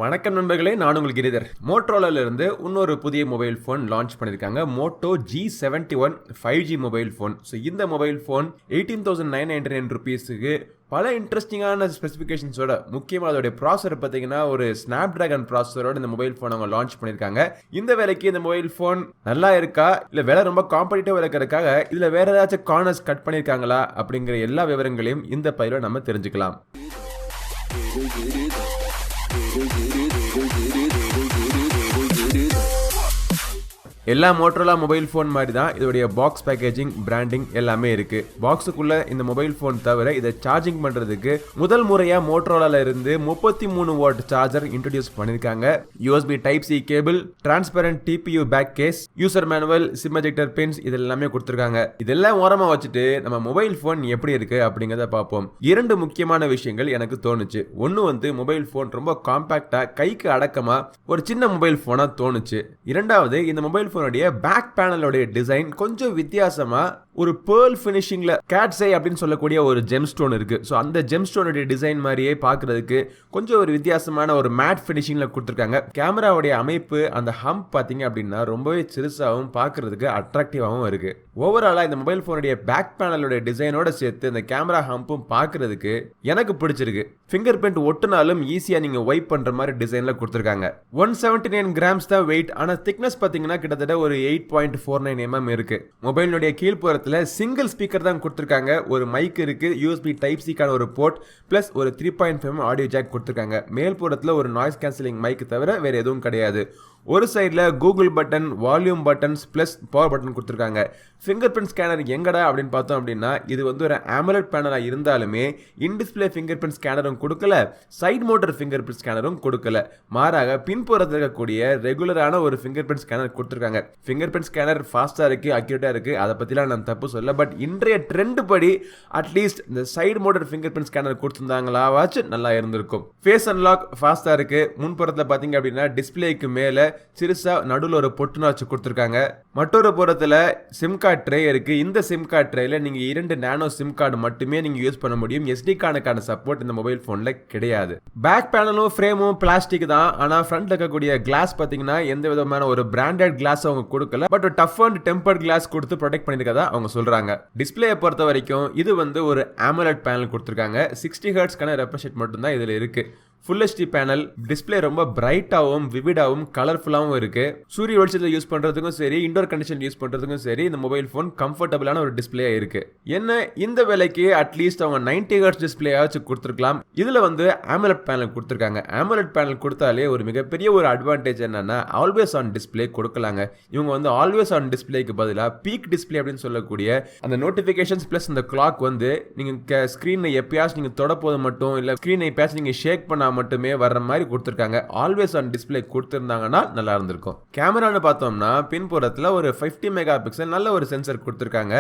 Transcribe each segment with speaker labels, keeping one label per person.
Speaker 1: வணக்கம் நண்பர்களே, நான் உங்கள் கிரிதர். மோட்டோரோலால இருந்து இன்னொரு புதிய மொபைல் ஃபோன் லான்ச் பண்ணியிருக்காங்க. Moto G71 5G mobile phone. So இந்த மொபைல் ஃபோன் 18,999 ருபீஸுக்கு பல இன்ட்ரெஸ்டிங்கான ஸ்பெசிஃபிகேஷன்ஸோட, முக்கியமாக அதோடைய ப்ராசர் பார்த்தீங்கன்னா ஒரு ஸ்னாப்டிராகன் ப்ராசரோட இந்த மொபைல் ஃபோன் அவங்க லான்ச் பண்ணியிருக்காங்க. இந்த வேலைக்கு இந்த மொபைல் ஃபோன் நல்லா இருக்கா, இல்லை வேலை ரொம்ப காம்படிட்டிவாக இருக்கிறதுக்காக இதில் வேற ஏதாச்சும் கார்னர்ஸ் கட் பண்ணியிருக்காங்களா அப்படிங்கிற எல்லா விவரங்களையும் இந்த பதிவில் நம்ம தெரிஞ்சுக்கலாம். எல்லா மோட்டோரோலா மொபைல் ஃபோன் மாதிரி தான் இதோடைய பாக்ஸ் பேக்கேஜிங், பிராண்டிங் எல்லாமே இருக்கு. பாக்ஸுக்குள்ள இந்த மொபைல் ஃபோன் தவிர இதை சார்ஜிங் பண்றதுக்கு முதல் முறையா மோட்டோரோலால இருந்து 33 வாட் சார்ஜர் இன்ட்ரோடியூஸ் பண்ணிருக்காங்க. USB type C cable, transparent TPU back case, user manual, SIM ejector pins இது எல்லாமே கொடுத்திருக்காங்க. இதெல்லாம் ஓரமா வச்சுட்டு நம்ம மொபைல் ஃபோன் எப்படி இருக்கு அப்படிங்கறத பார்ப்போம். இரண்டு முக்கியமான விஷயங்கள் எனக்கு தோணுச்சு. ஒன்னு மொபைல் ஃபோன் ரொம்ப காம்பாக்டா, கைக்கு அடக்கமா ஒரு சின்ன மொபைல் போனா தோணுச்சு. இரண்டாவது, இந்த மொபைல் போனுடைய பேக் பேனலோட டிசைன் கொஞ்சம் வித்தியாசமா ஒரு பேர்ல் ஃபினிஷிங்ல கேட்ஸை அப்படின்னு சொல்லக்கூடிய ஒரு ஜெம் ஸ்டோன் இருக்கு. ஸோ அந்த ஜெம் ஸ்டோனுடைய டிசைன் மாதிரியே பார்க்கறதுக்கு கொஞ்சம் ஒரு வித்தியாசமான ஒரு மேட் ஃபினிஷிங்ல கொடுத்துருக்காங்க. கேமராவுடைய அமைப்பு, அந்த ஹம்ப் பார்த்தீங்க அப்படின்னா ரொம்பவே சிறுசாகவும் பார்க்கறதுக்கு அட்ராக்டிவாகவும் இருக்கு. ஓவராலா இந்த மொபைல் போனுடைய பேக் பேனலோட டிசைனோட சேர்த்து இந்த கேமரா ஹம்பும் பார்க்கறதுக்கு எனக்கு பிடிச்சிருக்கு. ஃபிங்கர் பிரிண்ட் ஒட்டுனாலும் ஈஸியா நீங்க வைப் பண்ற மாதிரி டிசைன்ல கொடுத்துருக்காங்க. 179 கிராம்ஸ் தான் வெயிட். ஆனா திக்னஸ் பார்த்தீங்கன்னா கிட்டத்தட்ட ஒரு 8.49 mm இருக்கு. மொபைலுடைய கீழ்ப்புறத்துல சிங்கிள் ஸ்பீக்கர் தான் கொடுத்திருக்காங்க. ஒரு மைக் இருக்கு, USB டைப் சிக்கான ஒரு போர்ட் பிளஸ் ஒரு 3.5 mm ஆடியோ ஜாக் கொடுத்திருக்காங்க. மேல்புறத்துல ஒரு நாய்ஸ் கேன்சலிங் மைக் தவிர வேற எதுவும் கிடையாது. ஒரு சைடில் Google button, volume buttons plus power button கொடுத்துருக்காங்க. ஃபிங்கர் பிரிண்ட் ஸ்கேனர் எங்கடா அப்படின்னு பார்த்தோம் அப்படின்னா, இது ஒரு AMOLED பேனலாக இருந்தாலுமே இன் டிஸ்பிளே ஃபிங்கர் பிரிண்ட் ஸ்கேனரும் கொடுக்கல, சைட் மோட்டர் ஃபிங்கர் பிரிண்ட் ஸ்கேனரும் கொடுக்கல. மாறாக பின்புறத்தில் இருக்கக்கூடிய ரெகுலரான ஒரு ஃபிங்கர் பிரிண்ட் ஸ்கேனர் கொடுத்துருக்காங்க. ஃபிங்கர் பிரிண்ட் ஸ்கேனர் ஃபாஸ்ட்டாக இருக்கு, அக்யூரேட்டாக இருக்கு, அதை பற்றிலாம் நான் தப்பு சொல்ல. பட் இன்றைய ட்ரெண்ட் படி அட்லீஸ்ட் இந்த சைடு மோட்டர் ஃபிங்கர் பிரிண்ட் ஸ்கேனர் கொடுத்துருந்தாங்களாவாச்சும் நல்லா இருந்திருக்கும். ஃபேஸ் அன்லாக் ஃபாஸ்ட்டாக இருக்கு. முன்புறத்தில் பார்த்தீங்க அப்படின்னா டிஸ்பிளேக்கு மேலே சிறுசா நடுவில் ஒரு பொட்டுனா வச்சு கொடுத்துருக்காங்க. மற்றொரு புறத்தில் சிம் கார்டு ட்ரே இருக்கு. இந்த சிம் கார்டு ட்ரேல நீங்க 2 நானோ சிம் கார்டு மட்டுமே நீங்க யூஸ் பண்ண முடியும். SD கார்டுக்கான சப்போர்ட் இந்த மொபைல் போன்ல கிடையாது. பேக் பேனலும் ஃப்ரேமும் பிளாஸ்டிக் தான். ஆனா ஃப்ரண்ட்ல இருக்கக்கூடிய கிளாஸ் பாத்தீங்கன்னா எந்த விதமான ஒரு பிராண்டட் கிளாஸ் அவங்க கொடுக்கல. But tough and tempered class கொடுத்து ப்ரொடெக்ட் பண்ணிருக்கதா அவங்க சொல்றாங்க. டிஸ்பிளேயை பொறுத்த வரைக்கும் இது ஒரு AMOLED பேனல் கொடுத்துருக்காங்க. 60 ஹெர்ட்ஸ்க்கான ரெஃப்ரெஷ் ரேட் மட்டும் தான் இதுல இருக்கு. Full HD panel. டிஸ்பிளே ரொம்ப பிரைட்டாகவும் விவிடாகவும் கலர்ஃபுல்லாகவும் இருக்கு. சூரிய வெளிச்சத்தில் யூஸ் பண்றதுக்கும் சரி, இண்டோர் கண்டிஷன் யூஸ் பண்றதுக்கும் சரி, இந்த மொபைல் போன் கம்ஃபர்டபுளான ஒரு டிஸ்பிளே இருக்கு. என்ன இந்த விலைக்கு அட்லீஸ்ட் அவங்க 90 ஹெர்ட்ஸ் டிஸ்பிளேயாச்சும் கொடுத்துருக்கலாம். இதுல AMOLED பேனல் கொடுத்துருக்காங்க. AMOLED பேனல் கொடுத்தாலே ஒரு மிகப்பெரிய ஒரு அட்வான்டேஜ் என்னன்னா ஆல்வேஸ் ஆன் டிஸ்பிளே கொடுக்கலாங்க. இவங்க ஆல்வேஸ் ஆன் டிஸ்பிளேக்கு பதிலாக பீக் டிஸ்பிளே அப்படின்னு சொல்லக்கூடிய அந்த நோட்டிபிகேஷன்ஸ் பிளஸ் இந்த கிளாக் நீங்க ஸ்கிரீனை எப்பயாச்சும் நீங்க தொட போது மட்டும், இல்ல ஸ்கிரீனை எப்பயாச்சும் நீங்க ஷேக் பண்ணா மட்டுமே வர்ற மாதிரி கொடுத்திருக்காங்க. ஆல்வேஸ் ஆன் டிஸ்பிளே கொடுத்திருந்தாங்கன்னா நல்லா இருந்திருக்கும். கேமரான்னு பார்த்தோம்னா பின்புறத்துல ஒரு 50 மெகா பிக்சல் நல்ல ஒரு சென்சர் கொடுத்திருக்காங்க.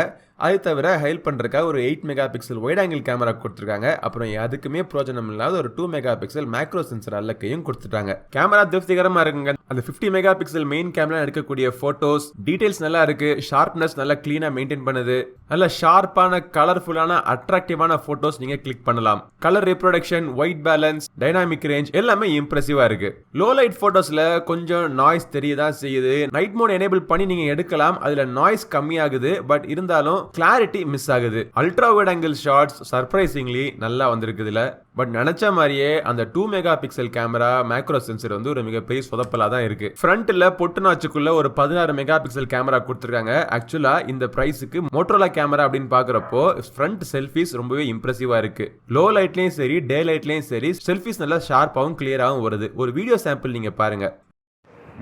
Speaker 1: அது தவிர ஹெல்ப் பண்றதுக்காக ஒரு 8 mega pixel wide angle camera கொடுத்திருக்காங்க. அப்புறம் அதுக்குமே பிரோஜனம் இல்லாத ஒரு 2 மெகா பிக்சல் மேக்ரோ சென்சர் அல்லக்கையும் கொடுத்துட்டாங்க. கேமரா திருப்திகரமா இருக்குங்க. அந்த 50 மெகா பிக்சல் மெயின் கேமரா எடுக்கக்கூடிய போட்டோஸ் டீடைல்ஸ் நல்லா இருக்கு. ஷார்ப்னஸ் நல்லா கிளீனா மெயின்டைன் பண்ணுது. நல்ல ஷார்ப்பான கலர்ஃபுல்லான அட்ராக்டிவான போட்டோஸ் நீங்க கிளிக் பண்ணலாம். Colour reproduction, white balance, dynamic range எல்லாமே இம்ப்ரெசிவா இருக்கு. லோ லைட் போட்டோஸ்ல கொஞ்சம் நாய்ஸ் தெரியதான் செய்யுது. நைட் மோட் எனேபிள் பண்ணி நீங்க எடுக்கலாம். அதுல நாய்ஸ் கம்மியாகுது. பட் இருந்தாலும் கிளாரிட்டி மிஸ் ஆகுது. Ultra wide angle shots surprisingly நல்லா வந்திருக்குதுல. பட் நினைச்ச மாதிரியே அந்த 2 mega pixel camera macro sensor ஒரு மிகப்பெரிய சொதப்பலா தான் இருக்கு. ஃப்ரண்ட்ல பொட்டுநாச்சுக்குள்ள ஒரு 16 மெகா பிக்சல் கேமரா கொடுத்திருக்காங்க. ஆக்சுவலா இந்த பிரைஸுக்கு மோட்டோரோலா கேமரா அப்படின்னு பாக்குறப்போ ஃப்ரண்ட் செல்ஃபிஸ் ரொம்பவே இம்ப்ரெசிவா இருக்கு. லோ லைட்லயும் சரி, டே லைட்லயும் சரி செல்ஃபிஸ் நல்லா ஷார்ப்பாகவும் கிளியராகவும் வருது. ஒரு வீடியோ சாம்பிள் நீங்க பாருங்க.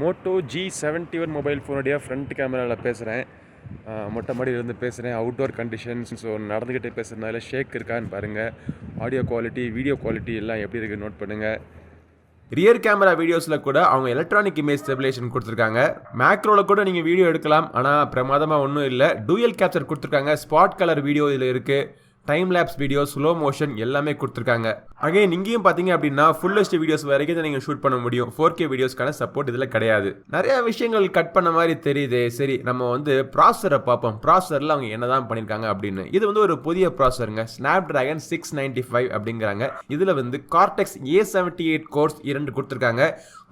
Speaker 1: மோட்டோ G71 மொபைல் போனுடைய ஃப்ரண்ட் கேமரால பேசுறேன். மொட்டை மாடியிலிருந்து பேசுகிறேன். Outdoor conditions. ஸோ நடந்துக்கிட்டே பேசுகிறதுனால ஷேக் இருக்கான்னு பாருங்கள். ஆடியோ குவாலிட்டி, வீடியோ குவாலிட்டி எல்லாம் எப்படி இருக்குது நோட் பண்ணுங்கள். ரியர் கேமரா வீடியோஸில் கூட அவங்க எலக்ட்ரானிக் இமேஜ் ஸ்டெபிலேஷன் கொடுத்துருக்காங்க. மேக்ரோவில் கூட நீங்கள் வீடியோ எடுக்கலாம். ஆனால் பிரமாதமாக ஒன்றும் இல்லை. டூயல் கேப்சர் கொடுத்துருக்காங்க. ஸ்பாட் கலர் வீடியோ இதில் இருக்குது. Time labs video, slow motion எல்லாமே கொடுத்துருக்காங்க. அகைன் இங்கேயும் பார்த்தீங்க அப்படின்னா ஃபுல் ஹெச்டி வீடியோஸ் வரைக்கும் தான் நீங்கள் ஷூட் பண்ண முடியும். 4K வீடியோஸ்க்கான சப்போர்ட் இதில் கிடையாது. நிறைய விஷயங்கள் கட் பண்ண மாதிரி தெரியுது. சரி, நம்ம வந்து ப்ராசஸரை பார்ப்போம். ப்ராசஸரில் அவங்க என்னதான் பண்ணியிருக்காங்க அப்படின்னு. இது வந்து ஒரு புதிய ப்ராசஸருங்க, Snapdragon 695 அப்படிங்கிறாங்க. இதில் வந்து Cortex A78 கோர்ஸ் 2 கொடுத்துருக்காங்க,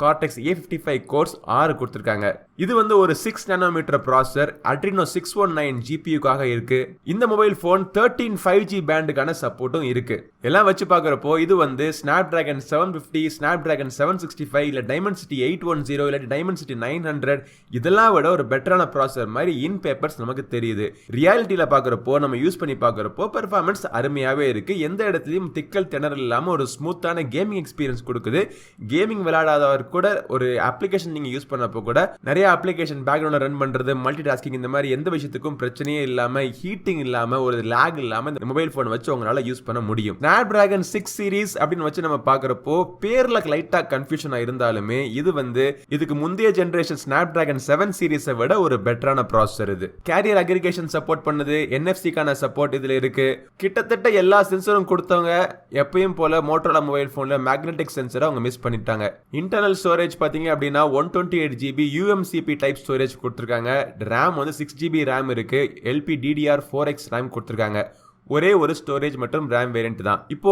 Speaker 1: Cortex A55 கோர்ஸ் 6 கொடுத்துருக்காங்க. இது வந்து ஒரு 6 நானோமீட்டர் ப்ராசஸர், Adreno 619 GPU-க்காக இருக்கு. இந்த மொபைல் ஃபோன் 13 5G பேண்டுக்கான சப்போர்ட்டும் இருக்கு. எல்லாம் வச்சு பார்க்குறப்போ இது வந்து Snapdragon 750, Snapdragon 765, இல்லை Dimensity 810, இல்லை Dimensity 900 இதெல்லாம் விட ஒரு பெட்டரான ப்ராசஸர் மாதிரி இன் பேப்பர்ஸ் நமக்கு தெரியுது. ரியாலிட்டியில் பார்க்குறப்போ, நம்ம யூஸ் பண்ணி பார்க்குறப்போ பெர்ஃபார்மன்ஸ் அருமையாகவே இருக்கு. எந்த இடத்துலையும் திக்கல் திணறல் இல்லாமல் ஒரு ஸ்மூத்தான கேமிங் எக்ஸ்பீரியன்ஸ் கொடுக்குது. கேமிங் விளையாடாதவர் கூட ஒரு அப்ளிகேஷன் நீங்கள் யூஸ் பண்ணப்போ கூட நிறைய அப்ளிகேஷன் பேக்ரவுண்டில் ரன் பண்ணுறது, மல்டி டாஸ்கிங், இந்த மாதிரி எந்த விஷயத்துக்கும் பிரச்சனையே இல்லாமல், ஹீட்டிங் இல்லாமல், ஒரு லேக் இல்லாமல் இந்த மொபைல் ஃபோன் வச்சு உங்களால் யூஸ் பண்ண முடியும். Snapdragon 6 சீரிஸ் அப்படின்னு வச்சு நம்ம பார்க்குறப்போ பேரில் லைட்டாக கன்ஃபியூஷனாக இருந்தாலுமே இது வந்து இதுக்கு முந்தைய ஜென்ரேஷன் Snapdragon 7 சீரிஸை விட ஒரு பெட்டரான ப்ராசஸர். இது கேரியர் அக்ரிகேஷன் சப்போர்ட் பண்ணுது, NFC-க்கான சப்போர்ட் இதில் இருக்கு. கிட்டத்தட்ட எல்லா சென்சரும் கொடுத்தவங்க எப்பயும் போல மோட்டோரோலா மொபைல் ஃபோனில் மேக்னெட்டிக் சென்சரை அவங்க மிஸ் பண்ணிட்டாங்க. இன்டர்னல் ஸ்டோரேஜ் பார்த்தீங்க அப்படின்னா 128 GB UMCP டைப் ஸ்டோரேஜ் கொடுத்துருக்காங்க. ரேம் வந்து 6 GB ரேம் இருக்கு. LPDDR4X ரேம் கொடுத்துருக்காங்க. ஒரே ஒரு ஸ்டோரேஜ் மற்றும் ரேம் வேரியன்ட் தான். இப்போ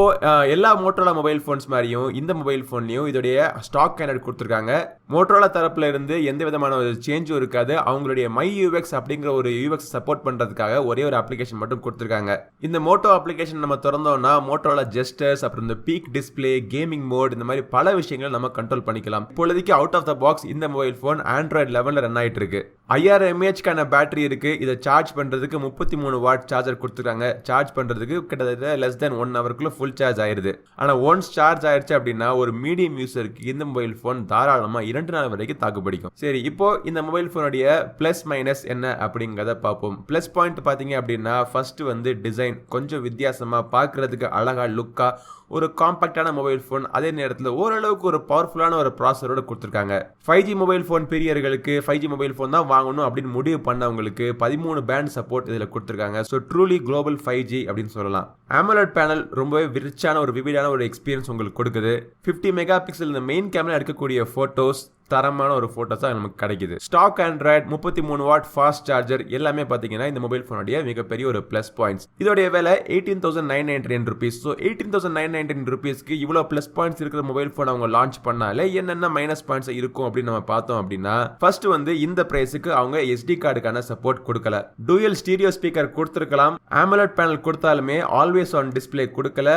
Speaker 1: எல்லா மோட்டோரோலா மொபைல் ஃபோன்ஸ் மாதிரியும் இந்த மொபைல் ஃபோன்லையும் இதோடைய ஸ்டாக் கேண்டட் கொடுத்துருக்காங்க. மோட்டோரோலா தரப்புல இருந்து எந்த விதமான ஒரு சேஞ்சும் இருக்காது. அவங்களுடைய மை யூஎக்ஸ் அப்படிங்கிற ஒரு யூஎக்ஸ் சப்போர்ட் பண்றதுக்காக ஒரே ஒரு அப்ளிகேஷன் மட்டும் கொடுத்துருக்காங்க. இந்த மோட்டோ அப்ளிகேஷன் நம்ம திறந்தோம்னா மோட்டோரோலா ஜெஸ்டர்ஸ், அப்புறம் இந்த பீக் டிஸ்பிளே, கேமிங் மோட், இந்த மாதிரி பல விஷயங்களை நம்ம கண்ட்ரோல் பண்ணிக்கலாம். இப்போதைக்கு அவுட் ஆஃப் த பாக்ஸ் இந்த மொபைல் ஃபோன் Android 11 ரன் ஆயிட்டு இருக்கு. 5000 mAh பேட்டரி இருக்கு. இதை சார்ஜ் பண்றதுக்கு 33 வாட் சார்ஜர் கொடுத்துருக்காங்க. சார்ஜ் பண்றதுக்கு கிட்டத்தட்ட லெஸ் தென் 1 ஹவருக்குள்ள ஃபுல் சார்ஜ் ஆயிருது. ஆனா ஒன்ஸ் சார்ஜ் ஆயிருச்சு அப்படின்னா ஒரு மீடியம் யூசருக்கு இந்த மொபைல் போன் தாராளமா 2 நாள் வரைக்கும் தாக்கு பிடிக்கும். சரி, இப்போ இந்த மொபைல் போனுடைய பிளஸ் மைனஸ் என்ன அப்படிங்கறத பார்ப்போம். பிளஸ் பாயிண்ட் பாத்தீங்க அப்படின்னா ஃபர்ஸ்ட் வந்து டிசைன் கொஞ்சம் வித்தியாசமா, பார்க்கிறதுக்கு அழகா லுக்கா ஒரு காம்பாக்டான மொபைல் ஃபோன், அதே நேரத்தில் ஓரளவுக்கு ஒரு பவர்ஃபுல்லான ஒரு ப்ராசஸரோட கொடுத்துருக்காங்க. 5G மொபைல் ஃபோன் பிரியர்களுக்கு 5G மொபைல் ஃபோன் தான் வாங்கணும் அப்படின்னு முடிவு பண்ணவங்களுக்கு 13 பேண்ட் சப்போர்ட் இதில் கொடுத்துருக்காங்க. ஸோ ட்ரூலி குளோபல் 5G அப்படின்னு சொல்லலாம். AMOLED பேனல் ரொம்பவே ரிச்சான ஒரு விவிடான ஒரு எக்ஸ்பீரியன்ஸ் உங்களுக்கு கொடுக்குது. 50 மெகா பிக்சல் இந்த மெயின் கேமரா எடுக்கக்கூடிய போட்டோஸ், தரமான ஒரு போட்டோஸ் தான் நமக்கு கிடைக்குது. Stock android, 33 watt fast charger எல்லாமே பார்த்தீங்கன்னா இந்த மொபைல் ஃபோனுடைய மிகப்பெரிய ஒரு பிளஸ் பாயிண்ட்ஸ். இதோடைய விலை 18,999 rupees. ஸோ 18,999 rupeesக்கு இவ்வளோ பிளஸ் பாயிண்ட்ஸ் இருக்கிற மொபைல் ஃபோன் அவங்க லான்ச் பண்ணாலே என்னென்ன மைனஸ் பாயிண்ட்ஸ் இருக்கும் அப்படின்னு நம்ம பார்த்தோம் அப்படின்னா, ஃபர்ஸ்ட் வந்து இந்த பிரைஸுக்கு அவங்க SD கார்டுக்கான சப்போர்ட் கொடுக்கல. டூயல் ஸ்டீரியோ ஸ்பீக்கர் கொடுத்துருக்கலாம். AMOLED பேனல் கொடுத்தாலுமே ஆல்வேஸ் ஆன் டிஸ்பிளே கொடுக்கல.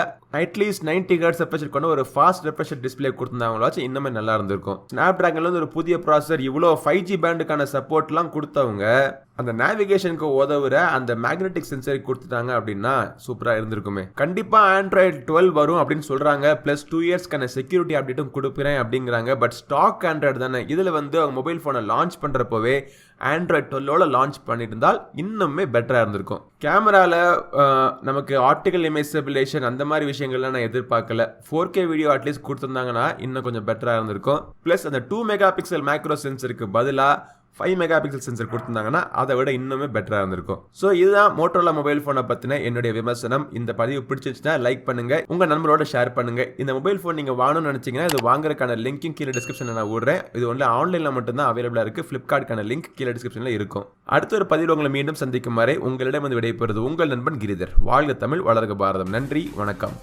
Speaker 1: அட்லீஸ்ட் 90 Hz ரெஃப்ரெஷ் கொண்ட ஒரு ஃபாஸ்ட் ரெஃப்ரெஷ் டிஸ்பிளே கொடுத்தாங்களாச்சும் இன்னுமே நல்லா இருந்திருக்கும். Snapdragon ஒரு புதிய ப்ராசஸர், இவ்வளோ 5G பேண்டுக்கான சப்போர்ட்லாம் கொடுத்தவங்க அந்த நேவிகேஷனுக்கு உதவுற அந்த மேக்னெட்டிக் சென்சரி கொடுத்துட்டாங்க அப்படின்னா சூப்பரா இருந்திருக்குமே. கண்டிப்பா Android 12 வரும் அப்படின்னு சொல்றாங்க. பிளஸ் 2 இயர்ஸ்க்கான செக்யூரிட்டி அப்டேட்டும் கொடுப்பேன் அப்படிங்கிறாங்க. பட் ஸ்டாக் ஆண்ட்ராய்டு தானே. இதுல வந்து அவங்க மொபைல் போனை லான்ச் பண்றப்பவே Android 12 லான்ச் பண்ணியிருந்தால் இன்னுமே பெட்டரா இருந்திருக்கும். கேமரால நமக்கு ஆப்டிகல் இமேஜ் ஸ்டெபிலைசேஷன் அந்த மாதிரி விஷயங்கள்லாம் நான் எதிர்பார்க்கல. 4K வீடியோ அட்லீஸ்ட் கொடுத்திருந்தாங்கன்னா இன்னும் கொஞ்சம் பெட்டரா இருந்திருக்கும். பிளஸ் அந்த 2 மெகா பிக்சல் மேக்ரோ சென்சருக்கு பதிலா 5 மெகா பிக்சல் சென்சர் கொடுத்திருந்தாங்கன்னா அதை விட இன்னுமே பெட்டரா இருந்திருக்கும். ஸோ இதுதான் மோட்டோரோலா மொபைல் போனை பத்தின என்னுடைய விமர்சனம். இந்த பதிவு பிடிச்சிருச்சுன்னா லைக் பண்ணுங்க, உங்க நண்பரோட ஷேர் பண்ணுங்க. இந்த மொபைல் போன் நீங்க வாங்கணும்னு நினைச்சீங்கன்னா இது வாங்குறதுக்கான லிங்க்கும் கீழே டிஸ்கிரிப்ஷன்ல நான் விடுறேன். இது ஒன்லி ஆன்லைன்ல மட்டும் தான் அவைலபிளா இருக்கு. பிளிப்கார்ட்கான லிங்க் கீழே டிஸ்கிரிப்ஷன்ல இருக்கும். அடுத்த ஒரு பதிவில் உங்களை மீண்டும் சந்திக்கும் வரை உங்களிடம் வந்து விடைபெறுவது உங்கள் நண்பன் கிரிதர். வாழ்க தமிழ், வளர்க பாரதம். நன்றி, வணக்கம்.